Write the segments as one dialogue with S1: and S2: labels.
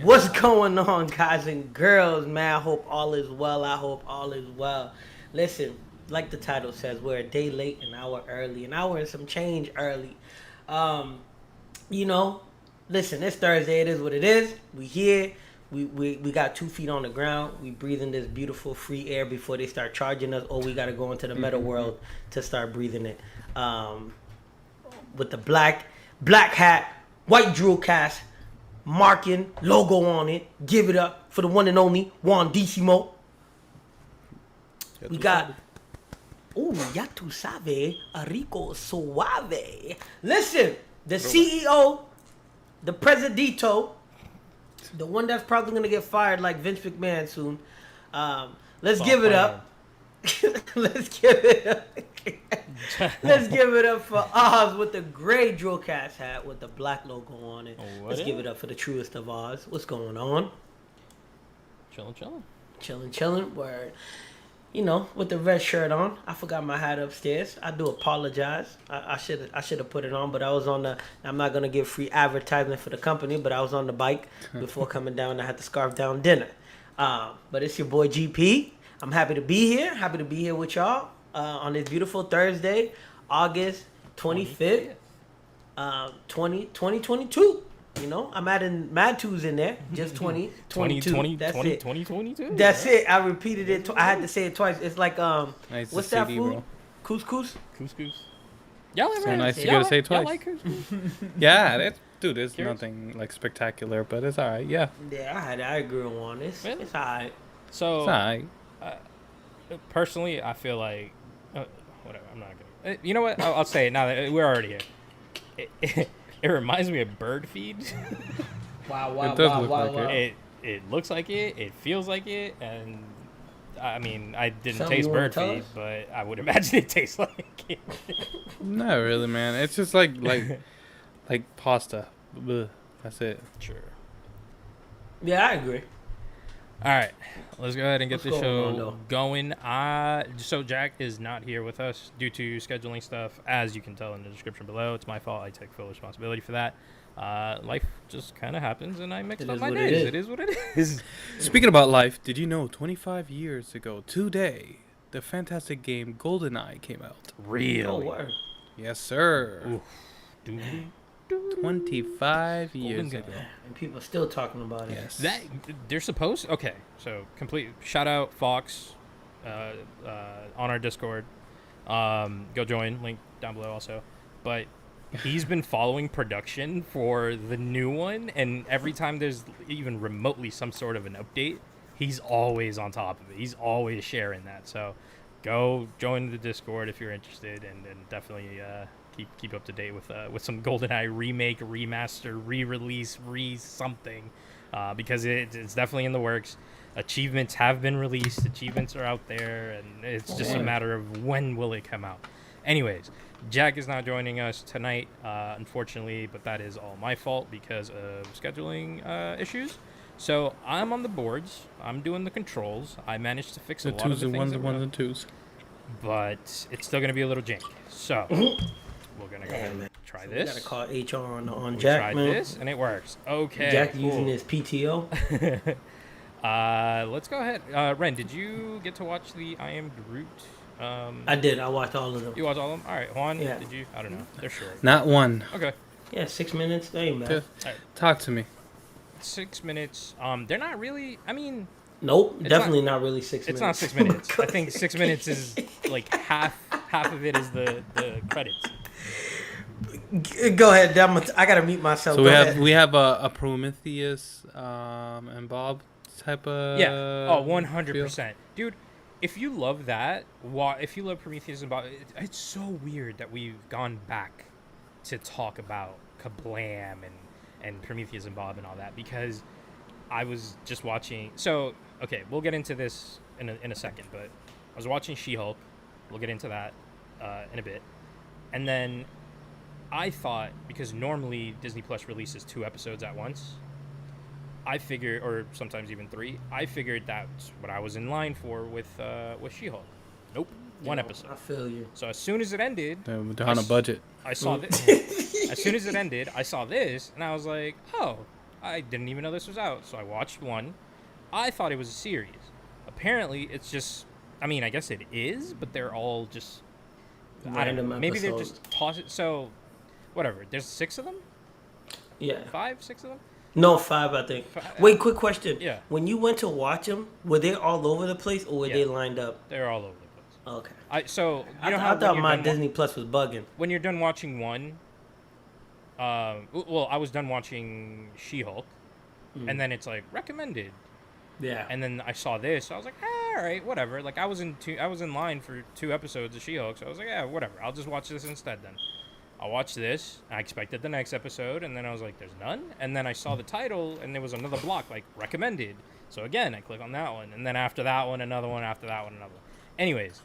S1: What's going on, guys and girls, man? I hope all is well. I hope all is well. Listen, like the title says, we're a day late, an hour early, an hour and some change early. Um, you know, listen, it's Thursday. It is what it is. We here. We got 2 feet on the ground. We breathing this beautiful free air before they start charging us, or we got to go into the meta world to start breathing it. With the black hat, white drill cast, marking, logo on it. Give it up for the one and only Juan Decimo. We got, ya tu sabe, a rico suave. Listen, the CEO, the Presidito, the one that's probably going to get fired like Vince McMahon soon. Let's give it up. Let's give it up. Let's give it up for Oz with the gray Drillcast hat with the black logo on it. Let's give it up for the truest of Oz. What's going on? Chilling. Word. You know, with the red shirt on. I forgot my hat upstairs. I do apologize. I should have put it on, but I was on the. I'm not gonna give free advertisement for the company, but I was on the bike before coming down. I had to scarf down dinner. But it's your boy GP. I'm happy to be here. Happy to be here with y'all on this beautiful Thursday, August 25th, 2022. You know, I'm adding mad twos in there. Just 2022. That's it.
S2: 2022?
S1: That's it. I repeated it. I had to say it twice. It's like,
S3: Nice
S1: what's
S3: to
S1: that
S3: see,
S1: food?
S3: bro.
S1: Couscous?
S2: Couscous. Y'all ever
S3: So nice
S2: y'all
S3: you gotta
S2: like-
S3: say it
S2: y'all
S3: twice.
S2: like couscous?
S3: Yeah, it's
S2: Curious?
S3: nothing like spectacular, but it's alright. Yeah,
S1: Yeah, I agree on this.
S2: Really?
S1: It's alright.
S2: So,
S3: it's alright.
S2: personally, I feel like, whatever, I'm not going to. You know what? I'll say it now that we're already here. It reminds me of bird feed.
S1: Wow.
S3: It does look like it.
S2: It looks like it. It feels like it. And, I mean, I didn't
S1: Something
S2: taste
S1: you wanna
S2: bird
S1: tell
S2: feed,
S1: us?
S2: but I would imagine it tastes like it.
S3: Not really, man. It's just like pasta. Ugh, that's it.
S2: Sure.
S1: Yeah, I agree.
S2: All right, let's go ahead and get
S1: What's
S2: the
S1: going on,
S2: show
S1: though?
S2: going. So Jack is not here with us due to scheduling stuff, as you can tell in the description below. It's my fault. I take full responsibility for that. Life just kind of happens, and I mixed up my days. It is what it is.
S3: Speaking about life, did you know 25 years ago today, the fantastic game GoldenEye came out?
S2: Really?
S1: Oh, word.
S3: Yes, sir.
S2: Oof. Dude.
S3: 25 years
S2: GoldenEye.
S3: ago.
S1: And people still talking about it.
S3: Yes.
S2: That they're supposed. Okay, so complete shout out Fox, on our Discord. Go join, link down below also. But he's been following production for the new one, and every time there's even remotely some sort of an update, he's always on top of it. He's always sharing that. So go join the Discord if you're interested, and definitely keep up to date with some GoldenEye remake, remaster, re-release, something, because it's definitely in the works. Achievements have been released. Achievements are out there, and it's just a matter of when will it come out. Anyways, Jack is not joining us tonight, unfortunately, but that is all my fault because of scheduling issues. So I'm on the boards. I'm doing the controls. I managed to fix
S3: The
S2: a lot of
S3: twos
S2: the
S3: and
S2: things
S3: ones
S2: that
S3: and
S2: were
S3: ones and twos.
S2: but it's still going to be a little janky. So we're going to go ahead and
S1: man.
S2: try
S1: So we
S2: this.
S1: gotta call HR on
S2: We
S1: Jack,
S2: tried
S1: man.
S2: this, and it works. Okay,
S1: Jack
S2: cool.
S1: using his PTO.
S2: Let's go ahead. Ren, did you get to watch the I Am Groot?
S1: I did. I watched all of them.
S2: You watched all of them? All right, Juan,
S1: Yeah.
S2: did you? I don't know. They're short.
S3: Not one.
S2: Okay.
S1: Yeah, 6 minutes. They ain't bad.
S3: Okay. Talk to me.
S2: 6 minutes. They're not really, I mean,
S1: Nope,
S2: It's
S1: definitely not really 6
S2: it's
S1: minutes.
S2: not 6 minutes. I think 6 minutes is like half of it is the credits.
S1: Go ahead. I gotta mute myself.
S3: So
S1: Go ahead.
S3: we have a Prometheus and Bob type of
S2: Yeah. Oh,
S3: feel.
S2: 100%. Dude, if you love that, if you love Prometheus and Bob, it's so weird that we've gone back to talk about Kablam and Prometheus and Bob and all that, because I was just watching. So, okay, we'll get into this in a second, but I was watching She-Hulk. We'll get into that in a bit. And then I thought, because normally Disney Plus releases 2 episodes at once, I figured, or sometimes even 3, I figured that's what I was in line for with She-Hulk. Nope, 1 episode.
S1: I feel you.
S2: So as soon as it ended,
S3: They're on a budget.
S2: I saw this. As soon as it ended, I saw this, and I was like, oh, I didn't even know this was out, so I watched one. I thought it was a series. Apparently, it's just. I mean, I guess it is, but they're all just. I don't know.
S1: Random
S2: Maybe they're
S1: episodes.
S2: just toss it. So, whatever. There's 6 of them.
S1: Yeah.
S2: 5, 6 of them.
S1: No, 5, I think.
S2: Five,
S1: Wait, quick question.
S2: yeah.
S1: When you went to watch them, were they all over the place or were
S2: Yeah.
S1: they lined up?
S2: They're all over the place.
S1: Okay.
S2: So
S1: I,
S2: you know
S1: th-
S2: how
S1: I
S2: when
S1: thought
S2: you're
S1: my
S2: done
S1: Disney Plus was bugging.
S2: when you're done watching one. Well, I was done watching SheHulk, and then it's like recommended,
S1: Yeah.
S2: and then I saw this. So I was like, all right, whatever. Like I was in line for 2 episodes of SheHulk, so I was like, yeah, whatever. I'll just watch this instead then. I'll watch this. I expected the next episode, and then I was like, there's none. And then I saw the title, and there was another block like recommended. So again, I click on that one, and then after that one, another one. After that one, another one. Anyways,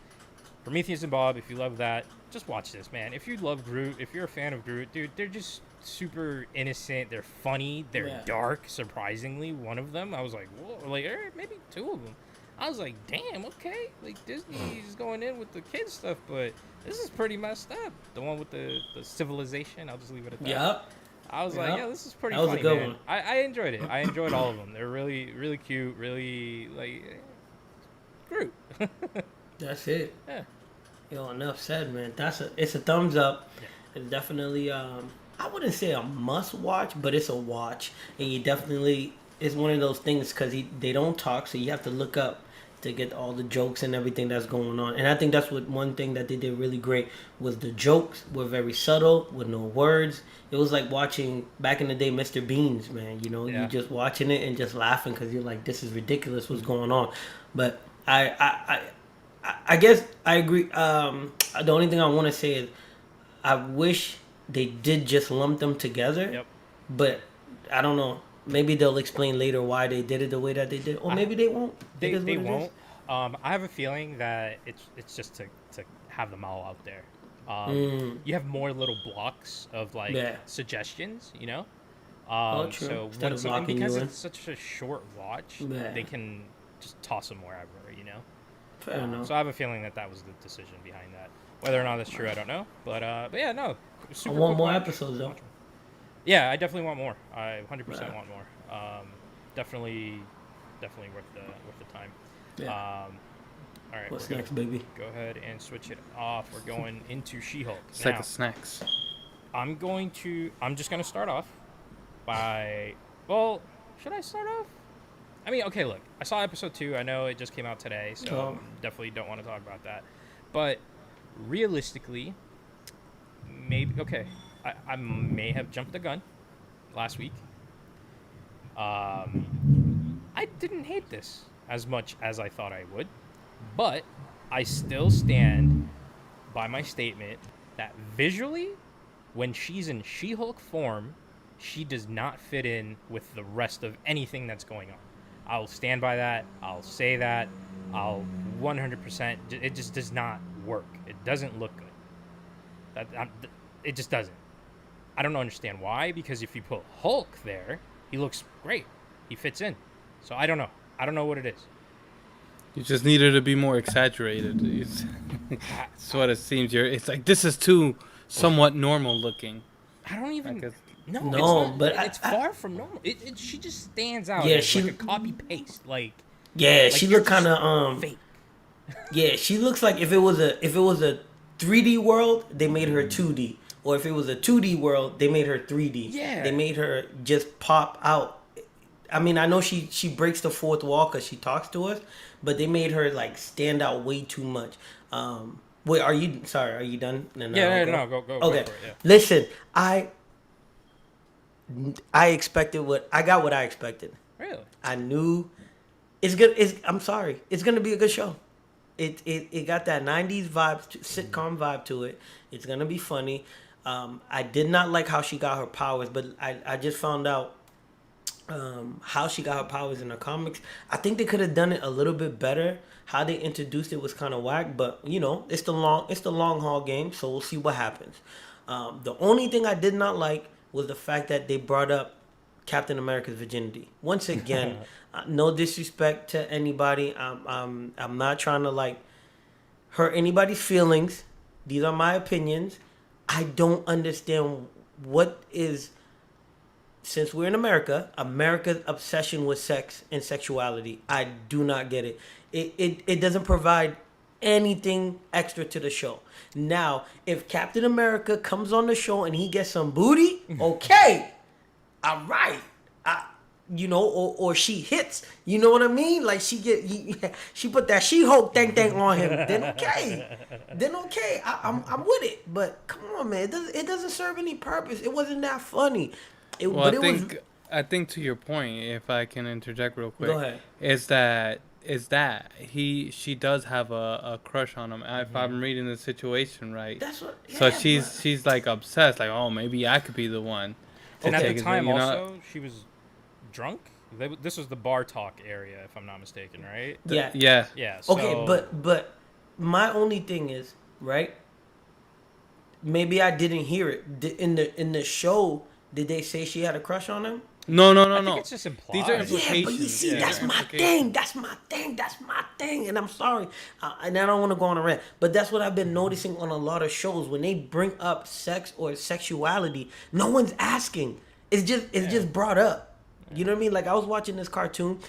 S2: Prometheus and Bob, if you love that, just watch this, man. If you love Groot, if you're a fan of Groot, dude, they're just super innocent. They're funny. They're
S1: Yeah.
S2: dark, surprisingly. One of them, I was like, whoa, like, maybe 2 of them. I was like, damn, okay. Like, Disney's going in with the kids stuff, but this is pretty messed up. The one with the civilization, I'll just leave it at that.
S1: Yep.
S2: I was like,
S1: Yep.
S2: yeah, this is pretty
S1: That was a
S2: funny,
S1: good
S2: man.
S1: one.
S2: I enjoyed it. I enjoyed all of them. They're really, really cute, really, like, Groot.
S1: That's it.
S2: Yeah.
S1: Yo, enough said, man. It's a thumbs up.
S2: Yeah.
S1: It's definitely I wouldn't say a must watch, but it's a watch, and you definitely it's one of those things because they don't talk, so you have to look up to get all the jokes and everything that's going on. And I think that's what one thing that they did really great was the jokes were very subtle with no words. It was like watching back in the day Mr. Beans, man. You know,
S2: Yeah.
S1: you just watching it and just laughing because you're like, this is ridiculous. What's going on? But I guess I agree. The only thing I want to say is I wish they did just lump them together.
S2: Yep.
S1: But I don't know. Maybe they'll explain later why they did it the way that they did, or maybe they won't.
S2: They
S1: It is what it is.
S2: won't. I have a feeling that it's just to have them all out there. You have more little blocks of like
S1: Yeah.
S2: suggestions, you know.
S1: True.
S2: So
S1: Instead
S2: when
S1: of
S2: something,
S1: locking
S2: because
S1: you in.
S2: it's such a short watch,
S1: Yeah.
S2: they can just toss them wherever, you know.
S1: Fair enough.
S2: So I have a feeling that was the decision behind that. Whether or not that's true, I don't know. But yeah, no.
S1: I
S2: Super
S1: want
S2: quick
S1: more
S2: watch.
S1: episodes though.
S2: Yeah, I definitely want more. I 100%
S1: Yeah.
S2: want more. Definitely worth the time.
S1: Yeah.
S2: All right,
S1: What's
S2: we're gonna
S1: next, baby?
S2: go ahead and switch it off. We're going into She-Hulk.
S3: Sack
S2: Now,
S3: of snacks.
S2: I'm just gonna start off by. Well, should I start off? I mean, okay, look. I saw episode 2. I know it just came out today, so
S1: Oh.
S2: definitely don't want to talk about that. But realistically, maybe okay. I may have jumped the gun last week. I didn't hate this as much as I thought I would, but I still stand by my statement that visually, when she's in She-Hulk form, she does not fit in with the rest of anything that's going on. I'll stand by that. I'll say that. I'll 100%. It just does not work. It doesn't look good. It just doesn't. I don't understand why, because if you put Hulk there, he looks great. He fits in. So I don't know. I don't know what it is.
S3: You just needed to be more exaggerated. That's what it seems. It's like this is too somewhat normal looking.
S2: I don't even.
S3: I guess-
S2: No,
S1: No,
S2: it's not,
S1: but
S2: it's far from normal. She just stands out.
S1: Yeah,
S2: as
S1: she-
S2: like a copy paste. Like
S1: Yeah,
S2: like
S1: she
S2: you're
S1: looked kind
S2: just
S1: of
S2: fake.
S1: Yeah, she looks like if it was a 3D world, they made her 2D, or if it was a 2D world, they made her 3D.
S2: Yeah.
S1: They made her just pop out. I mean, I know she breaks the fourth wall because she talks to us, but they made her like stand out way too much. Wait, are you done? And
S2: Yeah,
S1: I'll
S2: go.
S1: Okay,
S2: Go for it, yeah.
S1: listen, I expected I got what I expected.
S2: Really?
S1: I knew it's good. I'm sorry. It's gonna be a good show. It got that 90s vibe, sitcom vibe to it. It's gonna be funny. I did not like how she got her powers, but I just found out how she got her powers in the comics. I think they could have done it a little bit better. How they introduced it was kind of whack, but you know, it's the long haul game, so we'll see what happens. The only thing I did not like was the fact that they brought up Captain America's virginity. Once again, no disrespect to anybody. I'm not trying to like hurt anybody's feelings. These are my opinions. I don't understand what is since we're in America, America's obsession with sex and sexuality, I do not get it. It doesn't provide anything extra to the show. Now, if Captain America comes on the show and he gets some booty, okay, all right. Or she hits. You know what I mean? Like she put that SheHulk thing on him. Then okay. I'm with it. But come on, man. It doesn't serve any purpose. It wasn't that funny.
S3: Well, I think to your point, if I can interject real quick,
S1: Go ahead.
S3: is that she does have a crush on him. If I'm reading the situation right,
S1: That's what.
S3: so
S1: Yeah,
S3: she's like obsessed, like, oh, maybe I could be the one.
S2: And at
S3: take
S2: the
S3: his
S2: time,
S3: name,
S2: also, she was drunk. This was the bar talk area, if I'm not mistaken, right?
S1: Yeah.
S3: Yeah.
S2: Yeah. So,
S1: Okay, but my only thing is, right? Maybe I didn't hear it. In the show. Did they say she had a crush on him?
S3: No.
S2: I think it's just implied.
S3: These are
S1: Yeah, but you
S3: implications.
S1: see,
S3: Yeah,
S1: that's
S3: they're
S1: my
S3: implications.
S1: thing. That's my thing. And I'm sorry, and I don't want to go on a rant, but that's what I've been noticing on a lot of shows when they bring up sex or sexuality. No one's asking. It's just brought up. You know what I mean? Like I was watching this cartoon,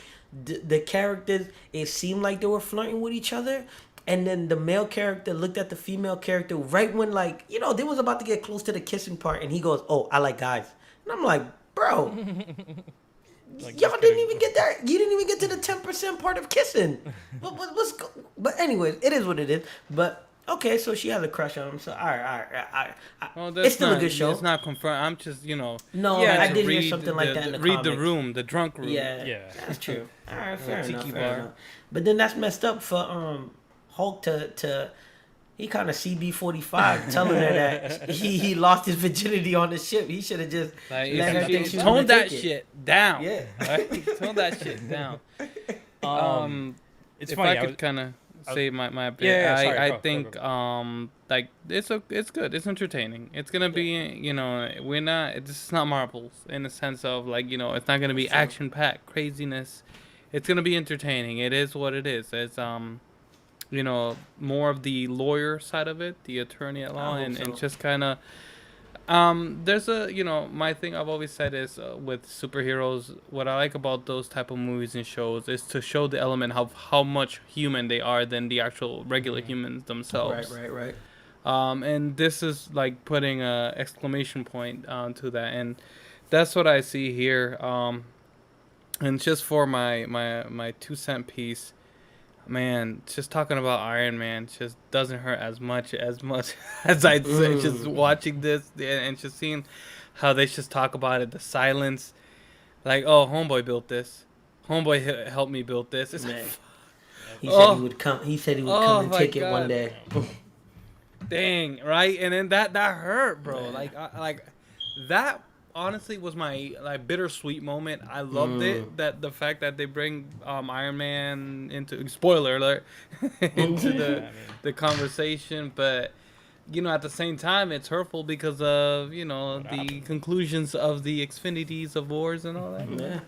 S1: the characters, it seemed like they were flirting with each other. And then the male character looked at the female character right when, like, they was about to get close to the kissing part, and he goes, "Oh, I like guys." And I'm like, bro,
S2: Like,
S1: y'all
S2: just
S1: didn't
S2: kidding.
S1: even get there. You didn't even get to the 10% part of kissing. But anyways, it is what it is. But okay, so she has a crush on him. So all right.
S3: Well,
S1: It's still a good show.
S3: It's not confirmed. I'm just,
S1: No,
S3: yeah,
S1: I
S3: to
S1: did hear
S3: read
S1: something like that in the
S3: read the
S1: comics.
S3: room, the drunk room.
S1: Yeah,
S2: Yeah.
S1: that's true. All right, fair enough.
S3: tiki
S1: Fair
S3: bar.
S1: enough. But then that's messed up for Hulk to he kind of CB45 telling her that he lost his virginity on the ship. He should have just
S3: Like,
S1: let her think she was
S3: tone
S1: gonna
S3: that
S1: take it.
S3: shit down.
S1: Yeah.
S3: Right? Tone that shit down.
S2: It's
S3: If
S2: funny.
S3: I could kind of say my bit,
S2: Yeah, sorry,
S3: I
S2: go,
S3: think
S2: go.
S3: like it's good. It's entertaining. It's gonna be we're not. This is not Marvels in the sense of like it's not gonna be
S1: Sure.
S3: action packed craziness. It's gonna be entertaining. It is what it is. It's more of the lawyer side of it, the attorney at law,
S1: I hope
S3: and
S1: so.
S3: just kind of there's my thing I've always said is with superheroes, what I like about those type of movies and shows is to show the element of how much human they are than the actual regular humans themselves.
S1: Right.
S3: And this is like putting a exclamation point to that, and that's what I see here. And just for my 2 cent piece, man, just talking about Iron Man just doesn't hurt as much as I'd say. Just watching this and just seeing how they just talk about it, the silence, like, oh, homeboy built this, homeboy helped me build this. It's
S1: Man.
S3: like,
S1: He said
S3: Oh.
S1: he would come. He said he would
S3: Oh
S1: come and
S3: my
S1: take it one
S3: God.
S1: day.
S3: dang, right? And then that hurt, bro.
S1: Man.
S3: Like that honestly was my like bittersweet moment. I loved it, that the fact that they bring Iron Man into, spoiler alert, into the conversation, but at the same time it's hurtful because of the conclusions of the Xfinities of Wars and all that.
S1: Yeah.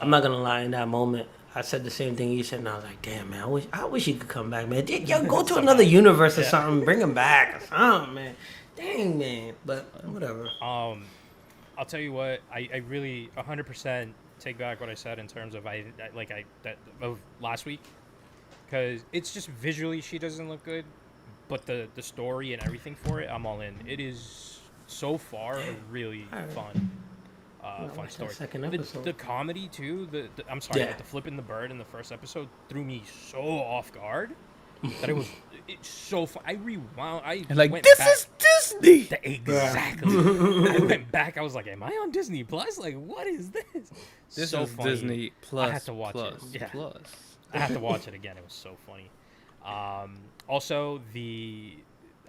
S1: I'm not gonna lie. In that moment, I said the same thing you said, and I was like, "Damn, man, I wish he could come back, man. Yo, go to another universe or something. Bring him back or something, man. Dang, man. But whatever.
S2: I'll tell you what. I really 100% take back what I said in terms of of last week, because it's just visually she doesn't look good, but the story and everything for it, I'm all in. It is so far a really fun. Fun
S1: watch that
S2: story.
S1: second episode.
S2: The comedy too. I'm sorry,
S1: Yeah.
S2: but the flipping the bird in the first episode threw me so off guard that it's so fun. I rewound. I
S3: And like,
S2: went
S3: this
S2: back.
S3: is Disney.
S2: Exactly. I went back. I was like, "Am I on Disney Plus? Like, what is this?"
S3: This
S2: so
S3: is
S2: funny.
S3: Disney Plus.
S2: I had to watch it.
S3: plus,
S2: Yeah.
S3: plus.
S2: I have to watch it again. It was so funny. Also,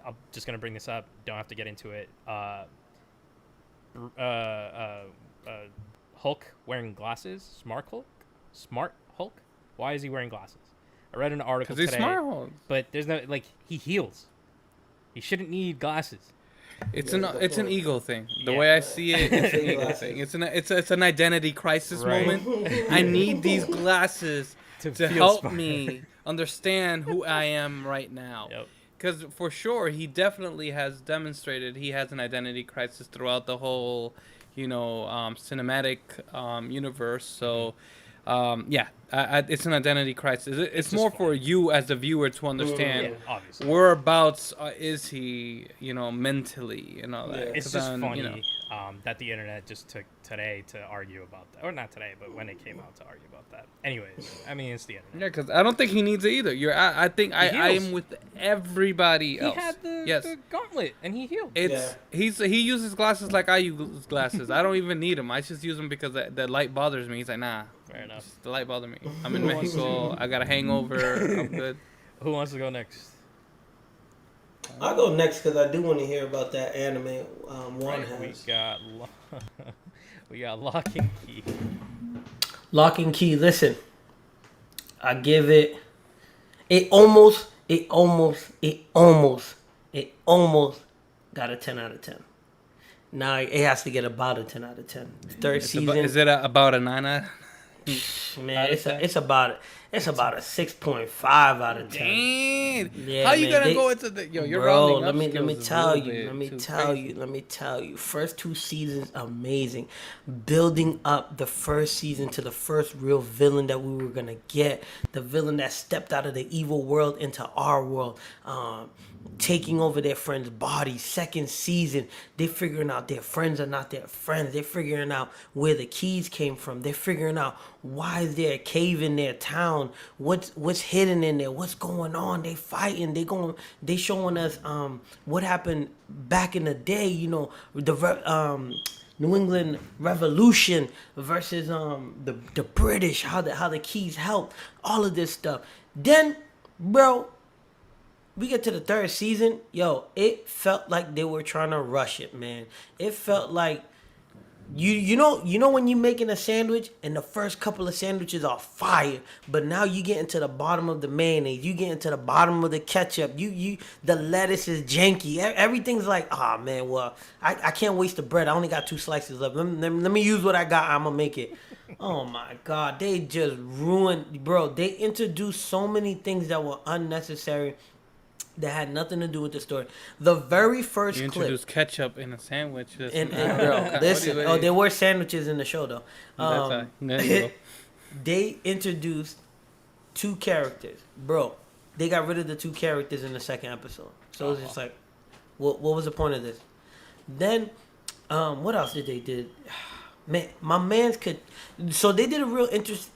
S2: I'm just gonna bring this up. Don't have to get into it. Hulk wearing glasses. Smart Hulk. Why is he wearing glasses? I read an article
S3: Because he's
S2: today,
S3: smart. Hulk.
S2: but there's no he heals. He shouldn't need glasses.
S3: It's
S1: Yeah,
S3: an
S1: before.
S3: ego thing. The
S2: Yeah.
S3: way I see it, it's an ego
S1: Glasses.
S3: thing. It's an identity crisis
S2: Right.
S3: moment. I need these glasses
S2: To
S3: to
S2: feel
S3: help
S2: smart.
S3: me understand who I am right now.
S2: Yep.
S3: Because for sure, he definitely has demonstrated he has an identity crisis throughout the whole, cinematic universe. So it's an identity crisis. It's more for you as the viewer to understand
S2: Yeah, obviously.
S3: whereabouts is he, mentally and all that.
S1: Yeah.
S2: It's
S3: 'Cause
S2: just
S3: then,
S2: funny that the internet just took today to argue about that, or not today, but when it came out to argue about that. Anyways, I mean, it's the internet.
S3: Yeah, because I don't think he needs it either. I think I
S2: heals.
S3: am with everybody
S2: He
S3: else.
S2: had the,
S3: Yes.
S2: the gauntlet, and he healed.
S3: He uses glasses like I use glasses. I don't even need them. I just use them because the light bothers me. He's like, nah,
S2: Fair enough.
S3: the light bothers me. I'm in Mexico. I got a hangover. I'm good.
S2: Who wants to go next?
S1: I'll go next because I do want to hear about that anime one has.
S2: We got Lock and Key.
S1: Lock and Key. Listen, I give it. It almost got a 10 out of 10. Now it has to get about a 10 out of 10. Third season.
S3: Is it about a 9 out?
S1: Man, it's about a 6.5 out of 10.
S3: Dang.
S1: Yeah,
S3: How you
S1: man,
S3: gonna go into the you're
S1: bro,
S3: rounding up
S1: let me
S3: skills
S1: tell
S3: a
S1: you,
S3: little
S1: let
S3: bit
S1: me
S3: too
S1: tell
S3: crazy.
S1: you, let me tell you. First 2 seasons, amazing. Building up the first season to the first real villain that we were gonna get. The villain that stepped out of the evil world into our world. Taking over their friends' bodies. Second season, they're figuring out their friends are not their friends. They're figuring out where the keys came from. They're figuring out why is there a cave in their town. What's hidden in there? What's going on? They fighting. They showing us what happened back in the day. The New England Revolution versus the British. How the keys helped. All of this stuff. Then, bro. We get to the third season, it felt like they were trying to rush it, man. It felt like you know when you're making a sandwich and the first couple of sandwiches are fire, but now you get into the bottom of the mayonnaise, you get into the bottom of the ketchup, the lettuce is janky, everything's like, man, well, I can't waste the bread. I only got 2 slices left. Let me use what I got. I'm gonna make it. Oh my God, they just ruined, bro. They introduced so many things that were unnecessary. That had nothing to do with the story. The very first
S3: You
S1: clip.
S3: introduced ketchup in a sandwich.
S1: And bro, listen. There were sandwiches in the show though.
S3: There you go.
S1: They introduced 2 characters, bro. They got rid of the 2 characters in the second episode. So it was just like, what was the point of this? Then, what else did they did? Man, my man's could. So they did a real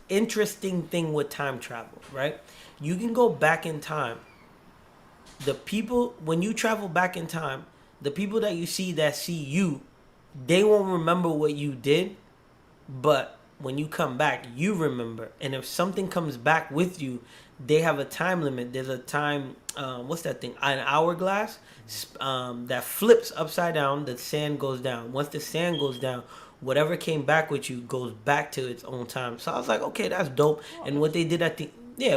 S1: interesting thing with time travel, right? You can go back in time. The people, when you travel back in time, the people that you see that see you, they won't remember what you did, but when you come back, you remember. And if something comes back with you, they have a time limit. There's a time, what's that thing? An hourglass that flips upside down. The sand goes down. Once the sand goes down, whatever came back with you goes back to its own time. So I was like, okay, that's dope. And what they did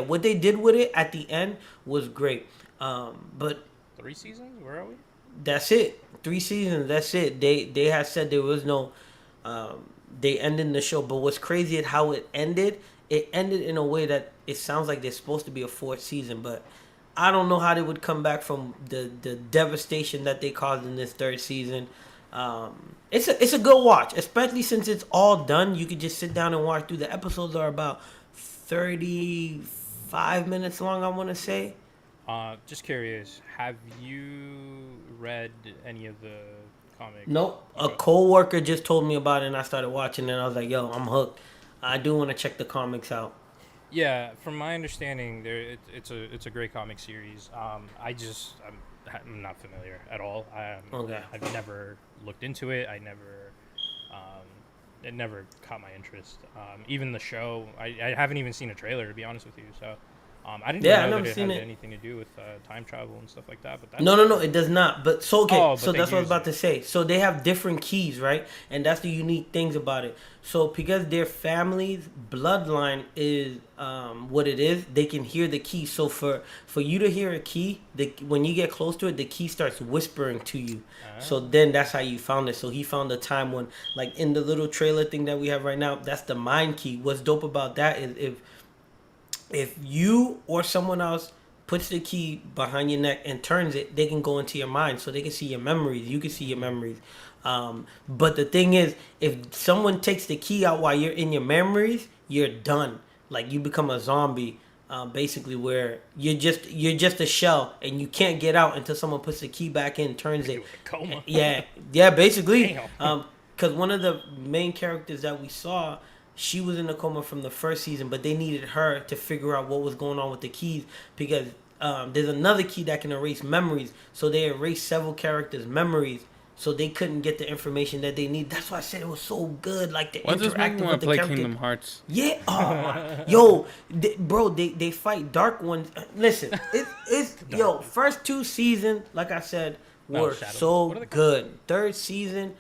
S1: what they did with it at the end was great. But
S2: 3 seasons? Where are we?
S1: That's it. 3 seasons. That's it. They had said there was no. They ended the show, but what's crazy is how it ended. It ended in a way that it sounds like there's supposed to be a 4th season, but I don't know how they would come back from the devastation that they caused in this 3rd season. It's a good watch, especially since it's all done. You could just sit down and watch through. The episodes are about 35 minutes long, I want to say.
S2: Just curious, have you read any of the comics?
S1: Nope.
S2: Okay.
S1: A co-worker just told me about it, and I started watching it, and I was like, yo, I'm hooked. I do want to check the comics out.
S2: Yeah, from my understanding, it's a great comic series. I'm not familiar at all.
S1: Okay.
S2: I've never looked into it. It never caught my interest. Even the show, I haven't even seen a trailer, to be honest with you. So I didn't
S1: Yeah, I've
S2: know
S1: never
S2: that it
S1: seen
S2: had
S1: it.
S2: anything to do with time travel and stuff like that. But that's,
S1: No, it does not. But so okay,
S2: Oh, but
S1: so
S2: they
S1: that's what I was
S2: use
S1: about
S2: it.
S1: to say. So they have different keys, right? And that's the unique things about it. So because their family's bloodline is what it is, they can hear the key. So for you to hear a key, when you get close to it, the key starts whispering to you. So then that's how you found it. So he found a time when, like in the little trailer thing that we have right now, that's the mind key. What's dope about that is if you or someone else puts the key behind your neck and turns it, they can go into your mind, so they can see your memories. You can see your memories. But the thing is, if someone takes the key out while you're in your memories, you're done. Like you become a zombie, basically, where you're just a shell and you can't get out until someone puts the key back in, turns it.
S2: Coma.
S1: Yeah, yeah, basically.
S2: Damn.
S1: Because one of the main characters that we saw, she was in a coma from the first season, but they needed her to figure out what was going on with the keys because there's another key that can erase memories. So they erased several characters' memories, so they couldn't get the information that they need. That's why I said it was so good, like the
S3: What does make me
S1: interacting
S3: want
S1: with
S3: to
S1: the
S3: play
S1: character.
S3: Kingdom Hearts?
S1: Yeah, oh my, yo, bro, they fight dark ones. Listen, it's yo, first 2 seasons, like I said, were
S2: Shadow.
S1: so
S2: What are they called?
S1: good. Third season,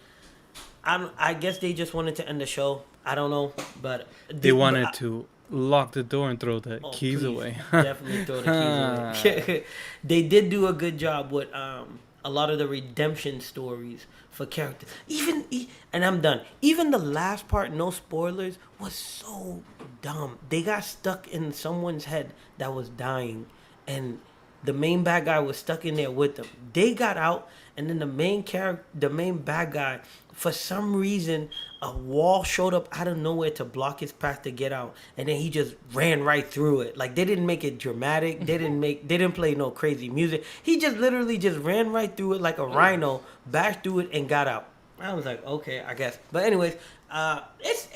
S1: I guess they just wanted to end the show. I don't know, but
S3: They wanted to lock the door and throw the keys
S1: please,
S3: away.
S1: Definitely throw the keys away. They did do a good job with a lot of the redemption stories for characters. And I'm done. Even the last part, no spoilers, was so dumb. They got stuck in someone's head that was dying, and the main bad guy was stuck in there with them. They got out, and then the main bad guy, for some reason, a wall showed up out of nowhere to block his path to get out, and then he just ran right through it. Like they didn't make it dramatic. They didn't play no crazy music. He just literally just ran right through it like a rhino, bashed through it, and got out. I was like, okay, I guess. But anyways, it's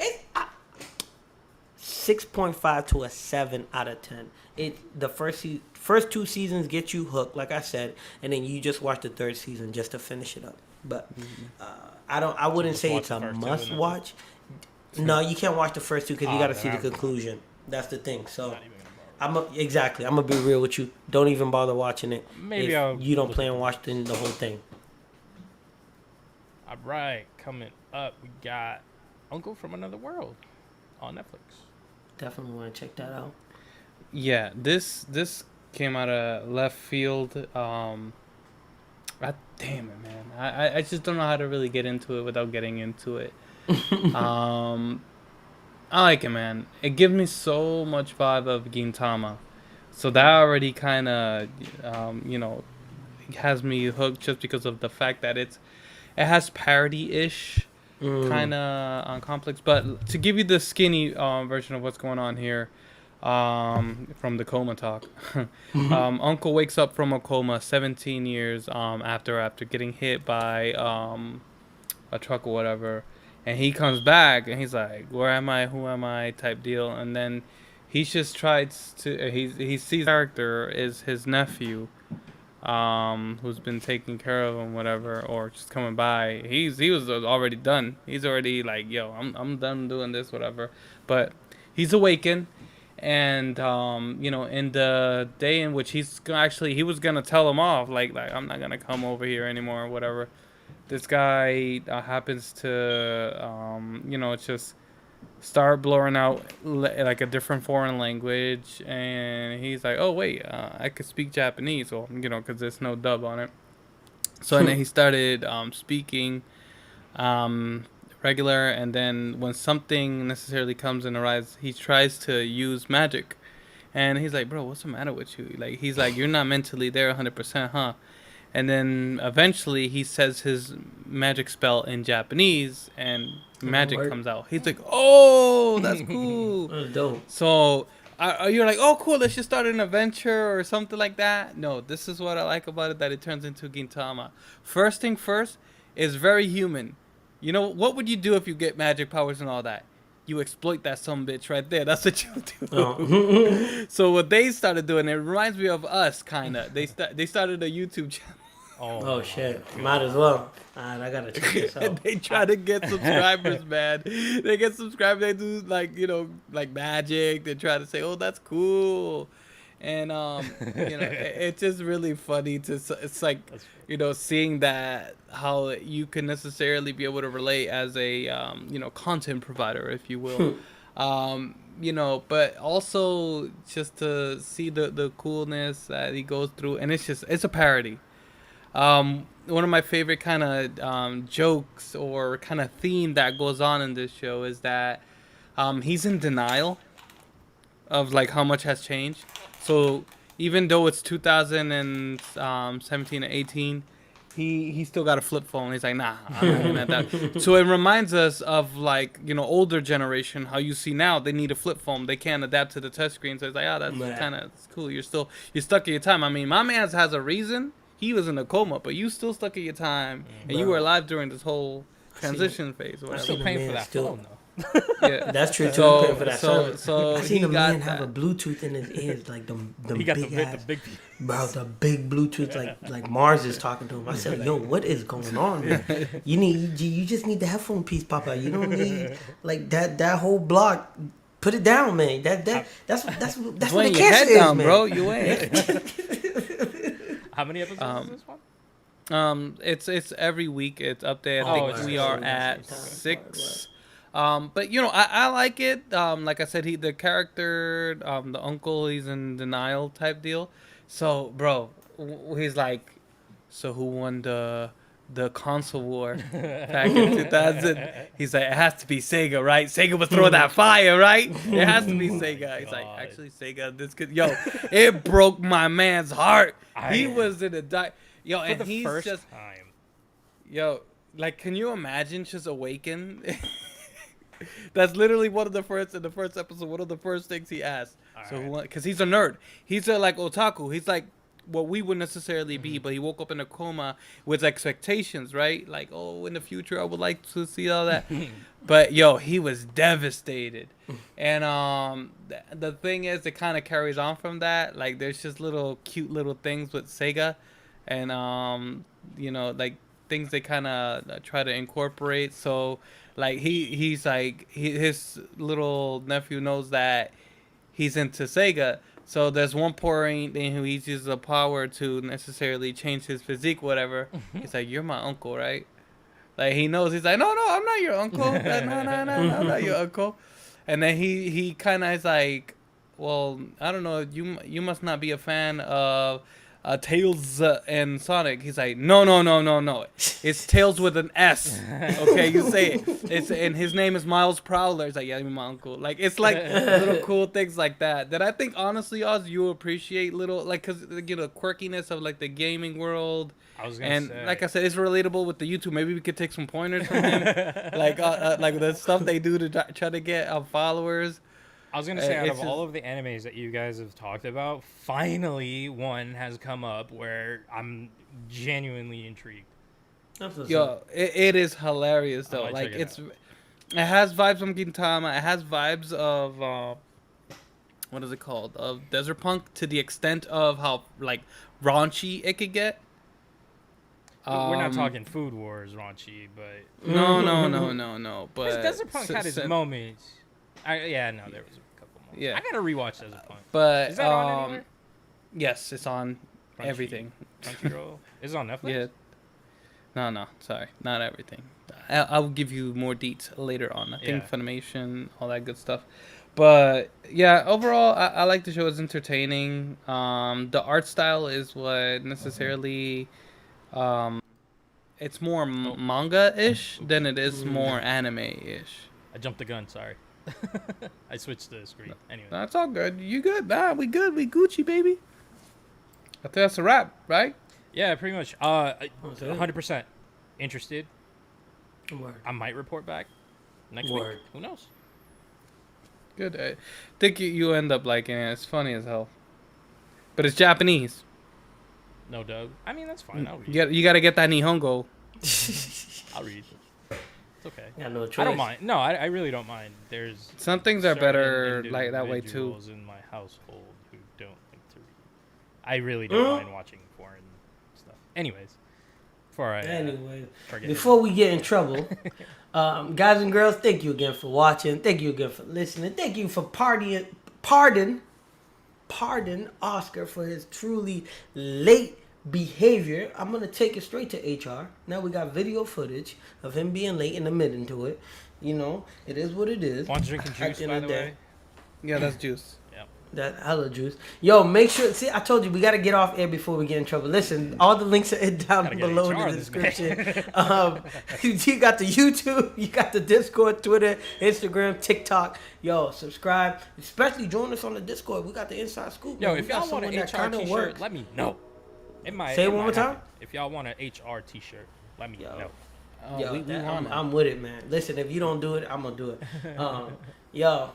S1: 6.5 to a 7 out of 10. The first 2 seasons get you hooked, like I said, and then you just watch the third season just to finish it up. But I wouldn't
S2: just
S1: say
S2: watch
S1: it's a
S2: the first 2
S1: must
S2: and then
S1: watch. No, you can't watch the first 2 because you got to
S2: then
S1: see the
S2: I'm-
S1: conclusion. That's the thing. So
S2: Not even gonna bother.
S1: exactly. I'm gonna be real with you. Don't even bother watching it.
S2: Maybe
S1: if
S2: I'll
S1: you don't
S2: look
S1: plan
S2: at
S1: on watching the whole thing.
S2: All right, coming up, we got Uncle from Another World on Netflix.
S1: Definitely want to check that out.
S3: Yeah, this came out of left field. Damn it, man. I just don't know how to really get into it without getting into it. I like it, man. It gives me so much vibe of Gintama. So that already kind of, has me hooked just because of the fact that it has parody-ish kind of complex. But to give you the skinny version of what's going on here, from the coma talk, Uncle wakes up from a coma 17 years after getting hit by a truck or whatever, and he comes back and he's like, "Where am I? Who am I?" type deal, and then he just tries to he sees the character is his nephew, who's been taking care of him, whatever, or just coming by. He was already done. He's already like, "Yo, I'm done doing this, whatever." But he's awakened, and in the day in which he was gonna tell him off, like I'm not gonna come over here anymore, or whatever. This guy happens to just start blowing out like a different foreign language, and he's like, "Oh wait, I could speak Japanese," well, because there's no dub on it. So and then he started speaking regular, and then when something necessarily comes in arise, he tries to use magic, and he's like, "Bro, what's the matter with you?" Like he's like, "You're not mentally there 100%, huh?" And then eventually he says his magic spell in Japanese, and magic comes out. He's like, "Oh, that's cool."
S1: That's dope.
S3: So you're like, "Oh, cool, let's just start an adventure or something like that." No, this is what I like about it, that it turns into Gintama. First thing first, is very human. You know, what would you do if you get magic powers and all that? You exploit that some bitch right there. That's what you do.
S1: Oh.
S3: So what they started doing, it reminds me of us, kind of. They started a YouTube channel.
S1: Oh shit! Might as well. Alright, I gotta check this
S3: And
S1: out.
S3: they try to get subscribers, man. They get subscribers. They do like magic. They try to say, "Oh, that's cool," and it's just really funny to. It's like seeing that how you can necessarily be able to relate as a content provider, if you will. But also just to see the coolness that he goes through, and it's a parody. One of my favorite kind of jokes or kind of theme that goes on in this show is that he's in denial of like how much has changed. So even though it's 2017 and 18, he still got a flip phone. He's like, nah, I'm not looking at that. So it reminds us of like, you know, older generation, how you see now they need a flip phone. They can't adapt to the touch screen. So it's like, oh, that's
S1: Yeah.
S3: kind of cool. You're stuck in your time. I mean, my man has a reason. He was in a coma, but you still stuck in your time, and you
S1: Bro.
S3: were alive during this whole transition phase. Or
S1: I
S3: whatever.
S2: Still
S1: seen a
S2: paying
S1: man
S2: for that
S1: still-
S2: phone though.
S3: Yeah.
S1: That's true too.
S3: So-
S1: Paying for that
S3: so-
S1: service.
S3: so
S1: I seen
S3: he
S1: a man
S3: got
S1: have a
S3: that.
S1: Bluetooth in his ears, like them
S2: He got the
S1: big
S2: big,
S1: ass,
S2: the big.
S1: bro, the big Bluetooth, like Mars is talking to him. I said, yo, what is going on, man? You just need the headphone piece, Papa. You don't need like that whole block. Put it down, man. That's what the
S3: Laying your
S1: catch
S3: head
S1: is,
S3: down,
S1: man.
S3: bro. You ain't.
S2: How many episodes is this one?
S3: It's every week. It's updated.
S2: Oh,
S3: I
S2: it's
S3: think we
S2: so
S3: are
S2: good.
S3: at
S1: Time.
S3: 6. But you know, I like it. Like I said, the character, the uncle, he's in denial type deal. So, bro, he's like, so who won the console war back in 2000? He's like, it has to be Sega, right? Sega was throwing that fire, right? It has to be Sega. He's like,
S2: God.
S3: actually, Sega, this could, yo, it broke my man's heart. He
S2: I-
S3: was in a yo,
S2: For
S3: and
S2: the
S3: he's
S2: first
S3: just,
S2: time.
S3: yo, like, can you imagine just awaken? That's literally one of the first in the first episode. One of the first things he asked.
S2: Alright.
S3: Because he's a nerd. He's a like otaku. He's like what we would necessarily be, but he woke up in a coma with expectations, right? Like, oh, in the future, I would like to see all that. But yo, he was devastated. And the thing is, it kind of carries on from that. Like, there's just little cute little things with Sega, and you know, like things they kind of try to incorporate. So like he's like his little nephew knows that he's into Sega. So there's one point in who he uses the power to necessarily change his physique, whatever. He's like, "You're my uncle, right?" Like he knows. He's like, "No, I'm not your uncle. No, I'm not your uncle." And then he kind of is like, "Well, I don't know. You must not be a fan of Tails and Sonic." He's like, "No. It's Tails with an S." Okay, you say it. It's and his name is Miles Prowler. It's like, yeah, my uncle. Like it's like little cool things like that I think honestly, Oz, you appreciate little like because you know quirkiness of like the gaming world.
S2: I was gonna
S3: And
S2: say.
S3: like I said, it's relatable with the YouTube. Maybe we could take some pointers from him, like the stuff they do to try to get followers.
S2: I was gonna say, out
S3: it's
S2: of all of the animes that you guys have talked about, finally one has come up where I'm genuinely intrigued.
S1: That's what's up.
S3: Yo, it is hilarious though.
S2: might
S3: Like
S2: check it
S3: it has vibes from Gintama. It has vibes of what is it called? Of Desert Punk to the extent of how like raunchy it could get.
S2: We're not talking Food Wars raunchy, but
S3: No. But
S2: Desert Punk had his
S3: s-
S2: moments. There was a couple moments.
S3: Yeah.
S2: I gotta rewatch Desert Punk.
S3: But
S2: Is that on anywhere?
S3: yes, it's on
S2: Crunchy-
S3: everything.
S2: Crunchyroll. Is it on Netflix?
S3: Yeah. No, sorry, not everything. I'll give you more deets later on. I think
S2: Yeah.
S3: Funimation, all that good stuff. But yeah, overall, I like the show. It's entertaining. The art style is what necessarily, it's more manga-ish than it is more anime-ish.
S2: I jumped the gun. Sorry. I switched the screen. Anyway.
S3: That's all good. You good? Nah, we good. We Gucci, baby. I think that's a wrap, right?
S2: Yeah, pretty much.
S1: Okay.
S2: 100% interested.
S1: Word.
S2: I might report back next
S1: Word.
S2: week. Who knows?
S3: Good. I think you end up liking it. It's funny as hell. But it's Japanese.
S2: No, Doug. I mean, that's fine. I'll read.
S3: You got to get that Nihongo.
S2: I'll read. It's okay.
S1: Yeah, no choice.
S2: I don't mind. No, I really don't mind. There's
S3: Some things are
S2: certain
S3: better like that way too.
S2: individuals in my household who don't like to read. I really don't mind watching foreign stuff. Anyways, before I
S1: Anyway,
S2: forget.
S1: before we get in trouble, guys and girls, thank you again for watching. Thank you again for listening. Thank you for pardon Oscar for his truly late behavior. I'm gonna take it straight to HR. Now we got video footage of him being late and admitting to it. You know, it is what it is.
S2: One's drinking
S1: At
S2: juice,
S1: the end
S2: by
S1: of
S2: the
S1: the day.
S2: way.
S3: Yeah, that's juice.
S2: Yep.
S1: That hella juice. Yo, make sure. See, I told you we gotta get off air before we get in trouble. Listen, all the links are down
S2: Gotta get
S1: below
S2: HR
S1: in the
S2: this man.
S1: description. You got the YouTube, you got the Discord, Twitter, Instagram, TikTok. Yo, subscribe. Especially join us on the Discord. We got the inside scoop.
S2: Yo,
S1: man. We
S2: if
S1: got
S2: y'all want an
S1: someone that
S2: HR
S1: kinda
S2: t-shirt,
S1: works.
S2: let me know. It might.
S1: Say it
S2: It
S1: one more
S2: might
S1: time.
S2: happen. If y'all want an HR T-shirt, let me
S1: Yo.
S2: know.
S1: Yo,
S3: we want it.
S1: I'm with it, man. Listen, if you don't do it, I'm gonna do it. Yo,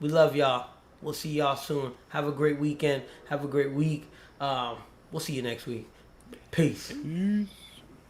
S1: we love y'all. We'll see y'all soon. Have a great weekend. Have a great week. We'll see you next week. Peace.
S3: Peace.